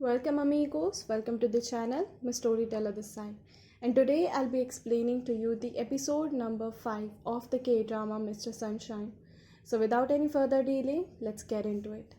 Welcome amigos, welcome to the channel, Miss Storyteller this side. And today I'll be explaining to you the episode number 5 of the K-drama Mr. Sunshine. So without any further delay, let's get into it.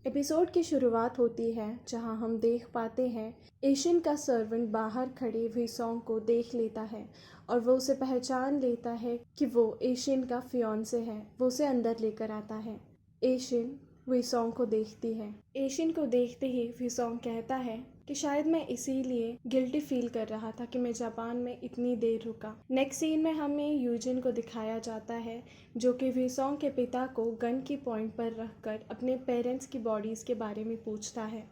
Episode की शुरुआत होती है जहां हम देख पाते हैं Asian का सर्वेंट बाहर खड़े हुई सॉन्ग को देख लेता है और वो उसे पहचान लेता है कि वो एशियन का फियांसे है। वो उसे अंदर लेकर आता है। एशियन वीसोंग को देखती है। एशियन को देखते ही वीसोंग कहता है कि शायद मैं इसीलिए गिल्टी फील कर रहा था कि मैं जापान में इतनी देर रुका। नेक्स्ट सीन में हमें यूजिन को दिखाया जाता है जो कि वीसोंग के पिता को गन की पॉइंट पर रखकर अपने पेरेंट्स की बॉडीज़ के बारे में पूछता है।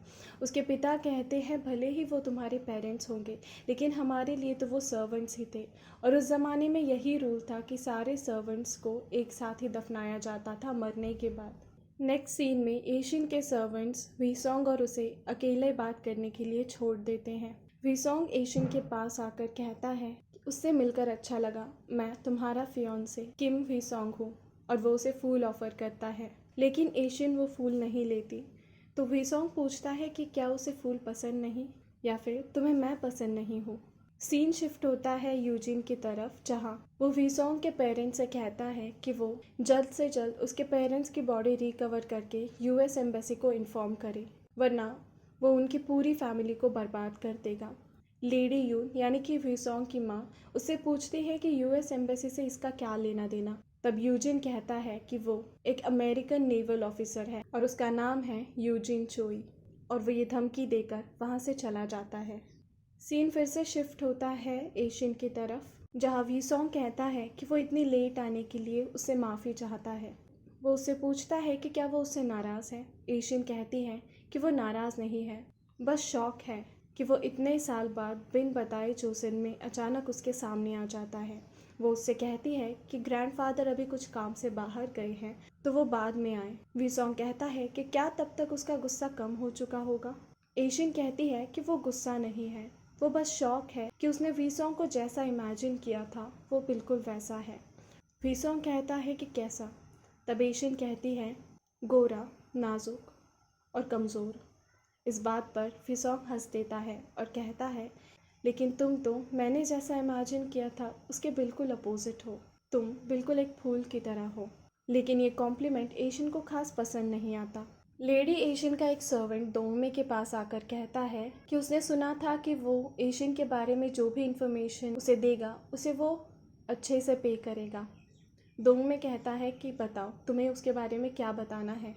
उसके पिता कहते हैं भले ही वो तुम्हारे पेरेंट्स होंगे लेकिन हमारे लिए तो वो सर्वेंट्स ही थे और उस ज़माने में यही रूल था कि सारे सर्वेंट्स को एक साथ ही दफनाया जाता था मरने के बाद। नेक्स्ट सीन में एशियन के सर्वेंट्स वीसोंग और उसे अकेले बात करने के लिए छोड़ देते हैं। वीसोंग एशियन के पास आकर कहता है कि उससे मिलकर अच्छा लगा, मैं तुम्हारा फियांसे किम वीसोंग हूँ, और वो उसे फूल ऑफर करता है लेकिन एशियन वो फूल नहीं लेती। तो वीसोंग पूछता है कि क्या उसे फूल पसंद नहीं या फिर तुम्हें मैं पसंद नहीं हूँ। सीन शिफ्ट होता है यूजिन की तरफ जहाँ वो वीसोंग के पेरेंट्स से कहता है कि वो जल्द से जल्द उसके पेरेंट्स की बॉडी रिकवर करके यूएस एम्बेसी को इन्फॉर्म करे वरना वो उनकी पूरी फैमिली को बर्बाद कर देगा। लेडी यून यानी कि वीसोंग की माँ उससे पूछती है कि यूएस एम्बेसी से इसका क्या लेना देना। तब यूजिन कहता है कि वो एक अमेरिकन नेवल ऑफिसर है और उसका नाम है यूजिन चोई, और वो ये धमकी देकर वहाँ से चला जाता है। सीन फिर से शिफ्ट होता है एशियन की तरफ जहाँ वीसोंग कहता है कि वो इतनी लेट आने के लिए उससे माफ़ी चाहता है। वो उससे पूछता है कि क्या वो उससे नाराज़ है। एशियन कहती है कि वो नाराज़ नहीं है, बस शौक है कि वो इतने साल बाद बिन बताए जोसेन में अचानक उसके सामने आ जाता है। वो उससे कहती है कि ग्रैंडफादर अभी कुछ काम से बाहर गए हैं तो वो बाद में आए। वीसोंग कहता है कि क्या तब तक उसका गुस्सा कम हो चुका होगा। एशियन कहती है कि वो गुस्सा नहीं है, वो बस शौक है कि उसने वीसोंग को जैसा इमेजिन किया था वो बिल्कुल वैसा है। वीसोंग कहता है कि कैसा। तब एशियन कहती है गोरा, नाजुक और कमज़ोर। इस बात पर वीसोंग हंस देता है और कहता है लेकिन तुम तो मैंने जैसा इमेजिन किया था उसके बिल्कुल अपोजिट हो, तुम बिल्कुल एक फूल की तरह हो। लेकिन ये कॉम्प्लीमेंट एशियन को खास पसंद नहीं आता। लेडी एशियन का एक सर्वेंट दोंगमे के पास आकर कहता है कि उसने सुना था कि वो एशियन के बारे में जो भी इंफॉर्मेशन उसे देगा उसे वो अच्छे से पे करेगा। दोंगमे कहता है कि बताओ तुम्हें उसके बारे में क्या बताना है।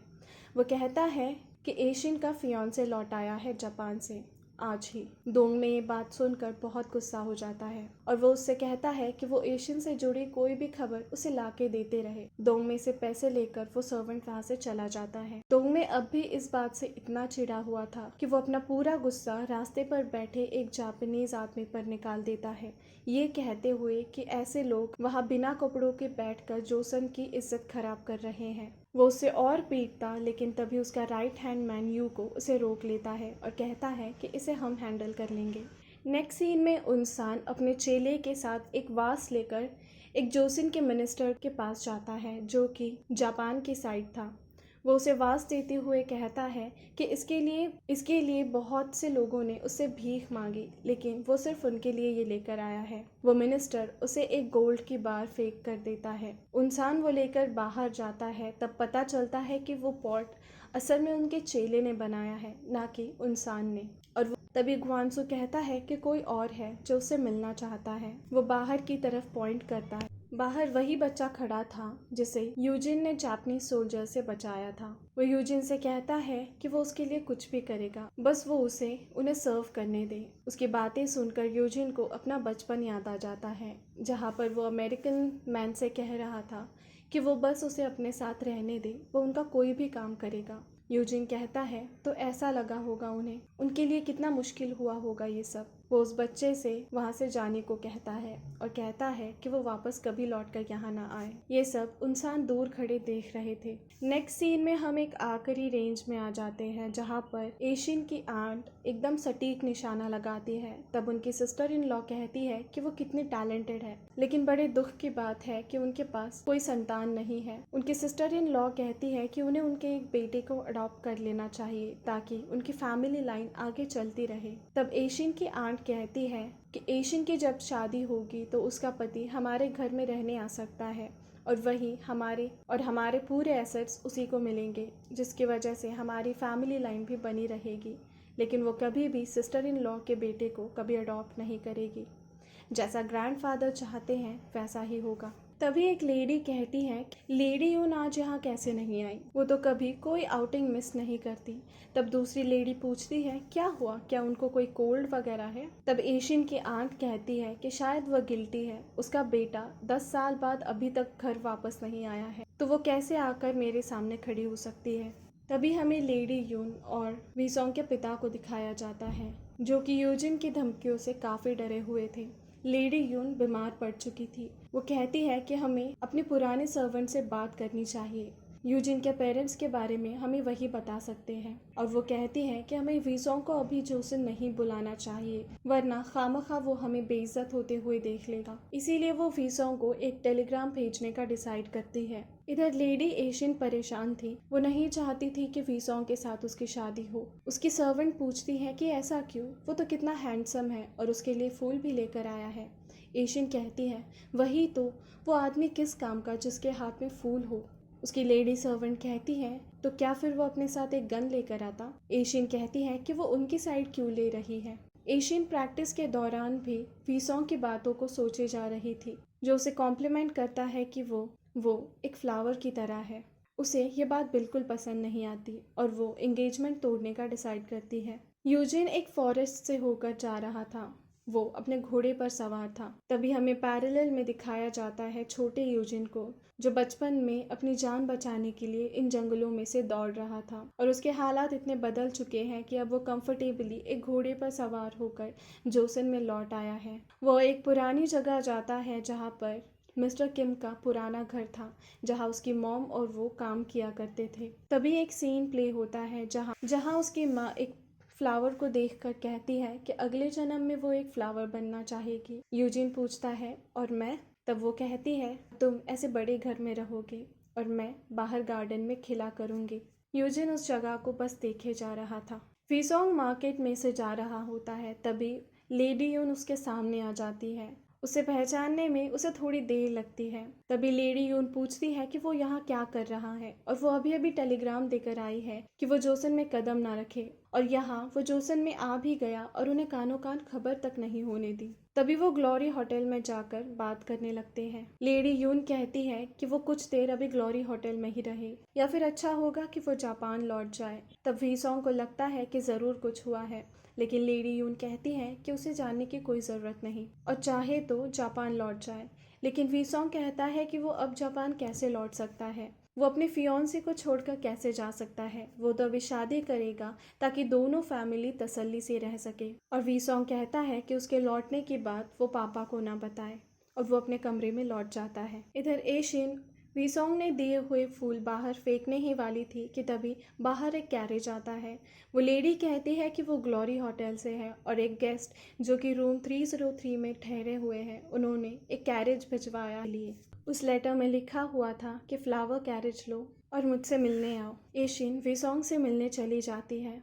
वो कहता है कि एशियन का फियांसे लौट आया है जापान से आज ही। दोंगमे ये बात सुनकर बहुत गुस्सा हो जाता है और वो उससे कहता है कि वो एशियन से जुड़ी कोई भी खबर उसे लाके देते रहे। दोंगमे से पैसे लेकर वो सर्वेंट वहाँ से चला जाता है। दोंगमे अब भी इस बात से इतना चिढ़ा हुआ था कि वो अपना पूरा गुस्सा रास्ते पर बैठे एक जापानीज आदमी पर निकाल देता है, ये कहते हुए कि ऐसे लोग वहाँ बिना कपड़ों के बैठकर जोसन की इज्जत खराब कर रहे हैं। वो उसे और पीटता लेकिन तभी उसका राइट हैंड मैन यू को उसे रोक लेता है और कहता है कि इसे हम हैंडल कर लेंगे। नेक्स्ट सीन में उनसान अपने चेले के साथ एक वास लेकर एक जोसिन के मिनिस्टर के पास जाता है जो कि जापान की साइड था। वो उसे वास देते हुए कहता है कि इसके लिए बहुत से लोगों ने उससे भीख मांगी लेकिन वो सिर्फ उनके लिए ये लेकर आया है। वो मिनिस्टर उसे एक गोल्ड की बार फेंक कर देता है। उनसान वो लेकर बाहर जाता है तब पता चलता है कि वो पॉट असल में उनके चेले ने बनाया है, ना कि उनसान ने। और तभी ग्वानसू कहता है कि कोई और है जो उससे मिलना चाहता है। वो बाहर की तरफ पॉइंट करता है। बाहर वही बच्चा खड़ा था जिसे यूजिन ने जापानीज सोल्जर से बचाया था। वो यूजिन से कहता है कि वो उसके लिए कुछ भी करेगा, बस वो उसे उन्हें सर्व करने दे। उसकी बातें सुनकर यूजिन को अपना बचपन याद आ जाता है जहाँ पर वो अमेरिकन मैन से कह रहा था कि वो बस उसे अपने साथ रहने दे, वो उनका कोई भी काम करेगा। यूजिन कहता है तो ऐसा लगा होगा उन्हें, उनके लिए कितना मुश्किल हुआ होगा ये सब। वो उस बच्चे से वहाँ से जाने को कहता है और कहता है कि वो वापस कभी लौटकर यहाँ ना आए। ये सब इंसान दूर खड़े देख रहे थे। नेक्स्ट सीन में हम एक आखिरी रेंज में आ जाते हैं जहाँ पर एशियन की आंट एकदम सटीक निशाना लगाती है। तब उनकी सिस्टर इन लॉ कहती है कि वो कितनी टैलेंटेड है, लेकिन बड़े दुख की बात है कि उनके पास कोई संतान नहीं है। उनकी सिस्टर इन लॉ कहती है कि उन्हें उनके एक बेटे को अडॉप्ट कर लेना चाहिए ताकि उनकी फैमिली लाइन आगे चलती रहे। तब एशियन की आंट कहती है कि एशियन की जब शादी होगी तो उसका पति हमारे घर में रहने आ सकता है और वही हमारे पूरे एसेट्स उसी को मिलेंगे, जिसकी वजह से हमारी फैमिली लाइन भी बनी रहेगी। लेकिन वो कभी भी सिस्टर इन लॉ के बेटे को कभी अडॉप्ट नहीं करेगी। जैसा ग्रैंडफादर चाहते हैं वैसा ही होगा। तभी एक लेडी कहती है, लेडी यून आज यहाँ कैसे नहीं आई? वो तो कभी कोई आउटिंग मिस नहीं करती। तब दूसरी लेडी पूछती है, क्या हुआ? क्या उनको कोई कोल्ड वगैरह है? तब एशियन की आंट कहती है कि शायद वह गिल्टी है। उसका बेटा 10 साल बाद अभी तक घर वापस नहीं आया है, तो वो कैसे आकर मेरे सामने खड़ी हो सकती है? तभी हमें लेडी यून और वीसोंग के पिता को दिखाया जाता है, जो कि यूजिन की धमकियों से काफ़ी डरे हुए थे। लेडी यून बीमार पड़ चुकी थी। वो कहती है कि हमें अपने पुराने सर्वेंट से बात करनी चाहिए। यूजिन के पेरेंट्स के बारे में हमें वही बता सकते हैं। और वो कहती है कि हमें वीसोंग को अभी जोसन नहीं बुलाना चाहिए, वरना खामखा वो हमें बेइज्जत होते हुए देख लेगा। इसीलिए वो वीसोंग को एक टेलीग्राम भेजने का डिसाइड करती है। इधर लेडी एशियन परेशान थी। वो नहीं चाहती थी कि वीसोंग के साथ उसकी शादी हो। उसकी सर्वेंट पूछती है कि ऐसा क्यों? वो तो कितना हैंडसम है और उसके लिए फूल भी लेकर आया है। एशियन कहती है, वही तो, वो आदमी किस काम का जिसके हाथ में फूल हो? उसकी लेडी सर्वेंट कहती है, तो क्या फिर वो अपने साथ एक गन लेकर आता? एशियन कहती है कि वो उनकी साइड क्यों ले रही है। एशियन प्रैक्टिस के दौरान भी वीसोंग की बातों को सोचे जा रही थी, जो उसे कॉम्प्लीमेंट करता है कि वो एक फ्लावर की तरह है। उसे ये बात बिल्कुल पसंद नहीं आती और वो एंगेजमेंट तोड़ने का डिसाइड करती है। यूजिन एक फॉरेस्ट से होकर जा रहा था। वो अपने घोड़े पर सवार था। तभी हमें पैरेलल में दिखाया जाता है छोटे यूजिन को, जो बचपन में अपनी जान बचाने के लिए इन जंगलों में से दौड़ रहा था और उसके हालात इतने बदल चुके हैं कि अब वो कंफर्टेबली एक घोड़े पर सवार होकर जोसन में लौट आया है। वो एक पुरानी जगह जाता है जहाँ पर मिस्टर किम का पुराना घर था, जहाँ उसकी मॉम और वो काम किया करते थे। तभी एक सीन प्ले होता है जहाँ उसकी माँ एक फ्लावर को देखकर कहती है कि अगले जन्म में वो एक फ्लावर बनना चाहेगी। यूजिन पूछता है, और मैं? तब वो कहती है, तुम ऐसे बड़े घर में रहोगे और मैं बाहर गार्डन में खिला करूंगी। यूजिन उस जगह को बस देखे जा रहा था। वीसोंग मार्केट में से जा रहा होता है। तभी लेडी यून उसके सामने आ जाती है। उसे पहचानने में उसे थोड़ी देर लगती है। तभी लेडी यून पूछती है कि वो यहाँ क्या कर रहा है और वो अभी अभी टेलीग्राम देकर आई है कि वो जोसन में कदम ना रखे, और यहाँ वो जोसन में आ भी गया और उन्हें कानों कान खबर तक नहीं होने दी। तभी वो ग्लोरी होटल में जाकर बात करने लगते हैं। लेडी यून कहती है कि वो कुछ देर अभी ग्लोरी होटल में ही रहे, या फिर अच्छा होगा कि वो जापान लौट जाए। तब वीसोंग को लगता है कि ज़रूर कुछ हुआ है, लेकिन लेडी यून कहती है कि उसे जानने की कोई ज़रूरत नहीं और चाहे तो जापान लौट जाए। लेकिन वीसोंग कहता है कि वो अब जापान कैसे लौट सकता है? वो अपने फियोंसे को छोड़कर कैसे जा सकता है? वो तो अभी शादी करेगा ताकि दोनों फैमिली तसल्ली से रह सके। और वीसोंग कहता है कि उसके लौटने की बात वो पापा को ना बताए, और वो अपने कमरे में लौट जाता है। इधर एशियन वीसोंग ने दिए हुए फूल बाहर फेंकने ही वाली थी कि तभी बाहर एक कैरेज आता है। वो लेडी कहती है कि वो ग्लोरी होटल से है और एक गेस्ट जो कि रूम 303 में ठहरे हुए हैं, उन्होंने एक कैरेज भिजवाया लिए। उस लेटर में लिखा हुआ था कि फ्लावर कैरेज लो और मुझसे मिलने आओ। एशियन वीसोंग से मिलने चली जाती है